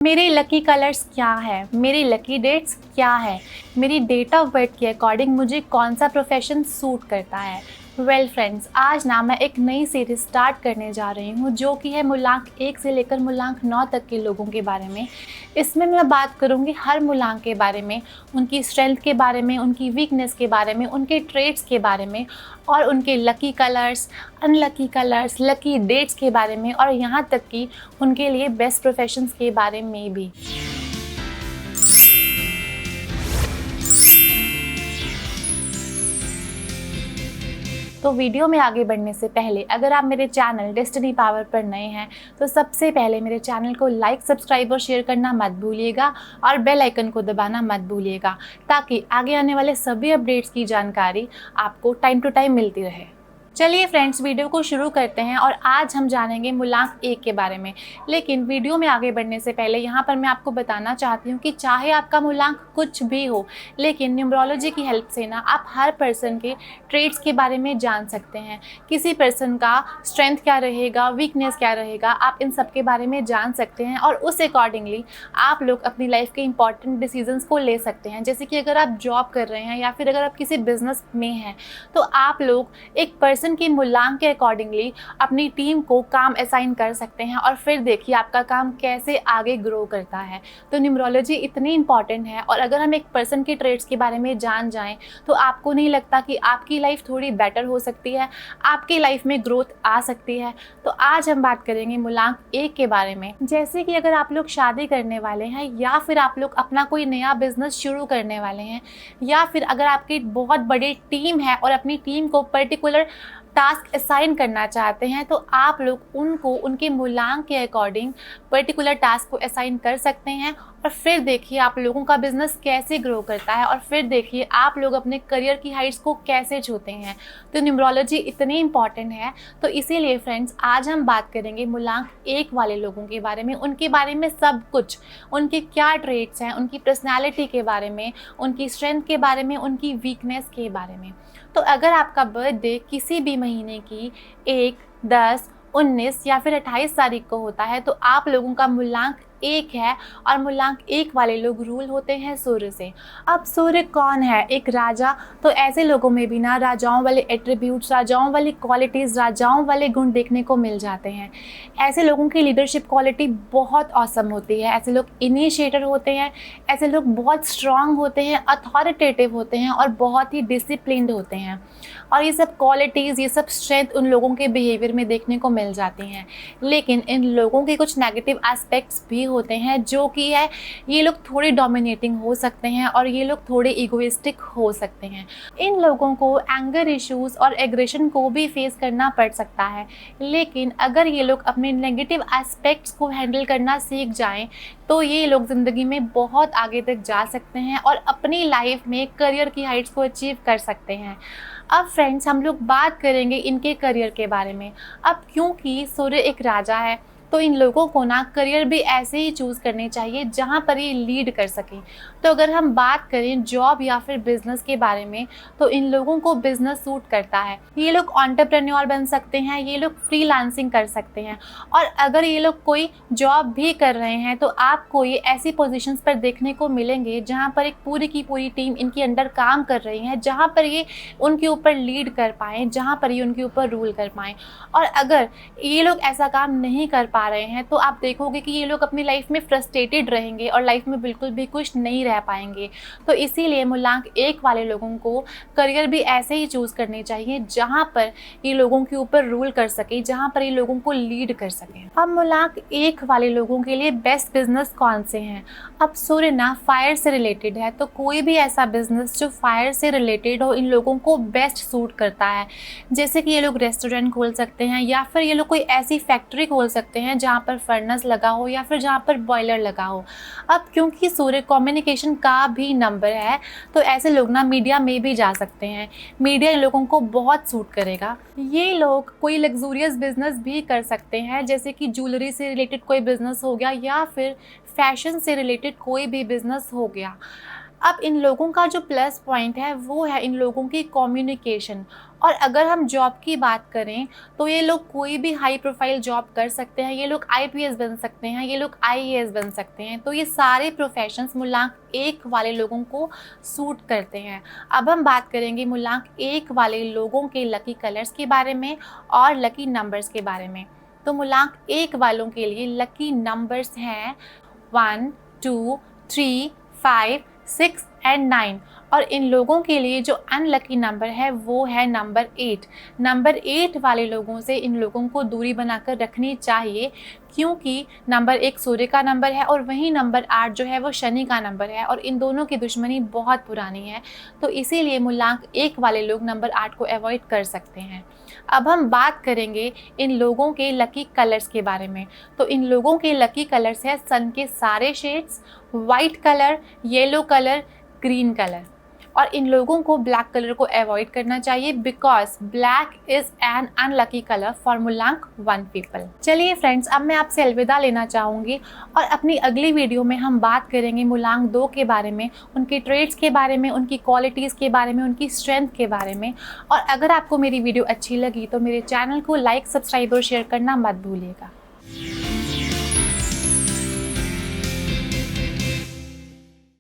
मेरे lucky colours क्या है, मेरी लकी डेट्स क्या है, मेरी डेट ऑफ बर्थ के अकॉर्डिंग मुझे कौन सा प्रोफेशन सूट करता है। वेल फ्रेंड्स, आज ना मैं एक नई सीरीज स्टार्ट करने जा रही हूँ जो कि है मूलांक 1 से लेकर मूलांक 9 तक के लोगों के बारे में। इसमें मैं बात करूँगी हर मूलांक के बारे में, उनकी स्ट्रेंथ के बारे में, उनकी वीकनेस के बारे में, उनके ट्रेड्स के बारे में और उनके lucky colours, unlucky colours, lucky dates के बारे में और यहाँ तक कि उनके लिए बेस्ट प्रोफेशंस के बारे में भी। तो वीडियो में आगे बढ़ने से पहले अगर आप मेरे चैनल डेस्टिनी पावर पर नए हैं तो सबसे पहले मेरे चैनल को लाइक, सब्सक्राइब और शेयर करना मत भूलिएगा और बेल आइकन को दबाना मत भूलिएगा ताकि आगे आने वाले सभी अपडेट्स की जानकारी आपको टाइम टू टाइम मिलती रहे। चलिए फ्रेंड्स, वीडियो को शुरू करते हैं और आज हम जानेंगे मूलांक 1 के बारे में। लेकिन वीडियो में आगे बढ़ने से पहले यहाँ पर मैं आपको बताना चाहती हूँ कि चाहे आपका मूलांक कुछ भी हो, लेकिन न्यूमरोलॉजी की हेल्प से ना आप हर पर्सन के ट्रेड्स के बारे में जान सकते हैं। किसी पर्सन का स्ट्रेंथ क्या रहेगा, वीकनेस क्या रहेगा, आप इन सब के बारे में जान सकते हैं और उस अकॉर्डिंगली आप लोग अपनी लाइफ के इंपॉर्टेंट डिसीजंस को ले सकते हैं। जैसे कि अगर आप जॉब कर रहे हैं या फिर अगर आप किसी बिजनेस में हैं तो आप लोग एक पर्सन की मूलांक के अकॉर्डिंगली अपनी टीम को काम असाइन कर सकते हैं और फिर देखिए आपका काम कैसे आगे ग्रो करता है। तो न्यूमरोलॉजी इतनी इंपॉर्टेंट है और अगर हम एक पर्सन के ट्रेड्स के बारे में जान जाएं तो आपको नहीं लगता कि आपकी लाइफ थोड़ी बेटर हो सकती है, आपकी लाइफ में ग्रोथ आ सकती है। तो आज हम बात करेंगे मूलांक 1 के बारे में। जैसे कि अगर आप लोग शादी करने वाले हैं या फिर आप लोग अपना कोई नया बिजनेस शुरू करने वाले हैं या फिर अगर आपकी बहुत बड़ी टीम है और अपनी टीम को पर्टिकुलर टास्क असाइन करना चाहते हैं तो आप लोग उनको उनके मूलांक के अकॉर्डिंग पर्टिकुलर टास्क को असाइन कर सकते हैं और फिर देखिए आप लोगों का बिजनेस कैसे ग्रो करता है और फिर देखिए आप लोग अपने करियर की हाइट्स को कैसे छूते हैं। तो न्यूमरोलॉजी इतनी इंपॉर्टेंट है, तो इसीलिए फ्रेंड्स आज हम बात करेंगे मूलांक 1 वाले लोगों के बारे में, उनके बारे में सब कुछ, उनके क्या ट्रेड्स हैं, उनकी पर्सनैलिटी के बारे में, उनकी स्ट्रेंथ के बारे में, उनकी वीकनेस के बारे में। तो अगर आपका बर्थडे किसी भी महीने की 1, 10, 19 या फिर 28 तारीख को होता है तो आप लोगों का मूलांक 1 है और मूलांक 1 वाले लोग रूल होते हैं सूर्य से। अब सूर्य कौन है? एक राजा। तो ऐसे लोगों में भी ना राजाओं वाले एट्रीब्यूट्स, राजाओं वाली क्वालिटीज़, राजाओं वाले गुण देखने को मिल जाते हैं। ऐसे लोगों की लीडरशिप क्वालिटी बहुत ऑसम होती है। ऐसे लोग इनिशिएटर होते हैं, ऐसे लोग बहुत स्ट्रांग होते हैं, अथॉरिटेटिव होते हैं और बहुत ही डिसिप्लिन्ड होते हैं। और ये सब क्वालिटीज़, ये सब स्ट्रेंथ उन लोगों के बिहेवियर में देखने को मिल जाती हैं। लेकिन इन लोगों के कुछ नेगेटिव एस्पेक्ट्स भी होते हैं जो कि है ये लोग थोड़े डोमिनेटिंग हो सकते हैं और ये लोग थोड़े इगोइस्टिक हो सकते हैं। इन लोगों को एंगर इश्यूज और एग्रेशन को भी फेस करना पड़ सकता है। लेकिन अगर ये लोग अपने नेगेटिव एस्पेक्ट्स को हैंडल करना सीख जाएं तो ये लोग ज़िंदगी में बहुत आगे तक जा सकते हैं और अपनी लाइफ में करियर की हाइट्स को अचीव कर सकते हैं। अब फ्रेंड्स हम लोग बात करेंगे इनके करियर के बारे में। अब क्योंकि सूर्य एक राजा है तो इन लोगों को ना करियर भी ऐसे ही चूज़ करने चाहिए जहाँ पर ये लीड कर सकें। तो अगर हम बात करें जॉब या फिर बिज़नेस के बारे में तो इन लोगों को बिज़नेस सूट करता है। ये लोग एंटरप्रेन्योर बन सकते हैं, ये लोग फ्रीलांसिंग कर सकते हैं और अगर ये लोग कोई जॉब भी कर रहे हैं तो आपको ये ऐसी पोजीशंस पर देखने को मिलेंगे जहाँ पर एक पूरी की पूरी टीम इनके अंडर काम कर रही है, जहाँ पर ये उनके ऊपर लीड कर पाएँ, जहाँ पर ये उनके ऊपर रूल कर पाएँ। और अगर ये लोग ऐसा काम नहीं कर पा रहे हैं तो आप देखोगे कि ये लोग अपनी लाइफ में फ्रस्ट्रेटेड रहेंगे और लाइफ में बिल्कुल भी खुश नहीं रह पाएंगे। तो इसीलिए मूलांक 1 वाले लोगों को करियर भी ऐसे ही चूज़ करनी चाहिए जहां पर ये लोगों के ऊपर रूल कर सके, जहां पर ये लोगों को लीड कर सके। अब मूलांक 1 वाले लोगों के लिए बेस्ट बिजनेस कौन से हैं? अब सूर्य ना फायर से रिलेटेड है तो कोई भी ऐसा बिजनेस जो फायर से रिलेटेड हो इन लोगों को बेस्ट सूट करता है। जैसे कि ये लोग रेस्टोरेंट खोल सकते हैं या फिर ये लोग कोई ऐसी फैक्ट्री खोल सकते हैं जहाँ पर फर्नेस लगा हो या फिर जहाँ पर बॉयलर लगा हो। अब क्योंकि सूर्य कम्युनिकेशन का भी नंबर है तो ऐसे लोग ना मीडिया में भी जा सकते हैं। मीडिया इन लोगों को बहुत सूट करेगा। ये लोग कोई लग्जूरियस बिजनेस भी कर सकते हैं, जैसे कि ज्वेलरी से रिलेटेड कोई बिजनेस हो गया या फिर फैशन से रिलेटेड कोई भी बिजनेस हो गया। अब इन लोगों का जो प्लस पॉइंट है वो है इन लोगों की कम्युनिकेशन। और अगर हम जॉब की बात करें तो ये लोग कोई भी हाई प्रोफाइल जॉब कर सकते हैं, ये लोग आईपीएस बन सकते हैं, ये लोग आईएएस बन सकते हैं। तो ये सारे प्रोफेशंस मूलांक 1 वाले लोगों को सूट करते हैं। अब हम बात करेंगे मूलांक 1 वाले लोगों के लकी कलर्स के बारे में और लकी नंबर्स के बारे में। तो मूलांक 1 वालों के लिए लकी नंबर्स हैं 1, 2, 3, 5, 6 एंड 9। और इन लोगों के लिए जो अनलकी नंबर है वो है नंबर 8। नंबर 8 वाले लोगों से इन लोगों को दूरी बनाकर रखनी चाहिए, क्योंकि नंबर 1 सूर्य का नंबर है और वहीं नंबर 8 जो है वो शनि का नंबर है, और इन दोनों की दुश्मनी बहुत पुरानी है। तो इसीलिए मूलांक 1 वाले लोग नंबर 8 को अवॉइड कर सकते हैं। अब हम बात करेंगे इन लोगों के लकी कलर्स के बारे में। तो इन लोगों के लकी कलर्स है सन के सारे shades, white colour, yellow colour, green colour. और इन लोगों को ब्लैक कलर को अवॉइड करना चाहिए, because black is an unlucky colour for मूलांक 1 पीपल। चलिए फ्रेंड्स, अब मैं आपसे अलविदा लेना चाहूँगी और अपनी अगली वीडियो में हम बात करेंगे मूलांक 2 के बारे में, उनके ट्रेड्स के बारे में, उनकी क्वालिटीज़ के बारे में, उनकी स्ट्रेंथ के बारे में। और अगर आपको मेरी वीडियो अच्छी लगी तो मेरे चैनल को लाइक, सब्सक्राइब और शेयर करना मत भूलिएगा।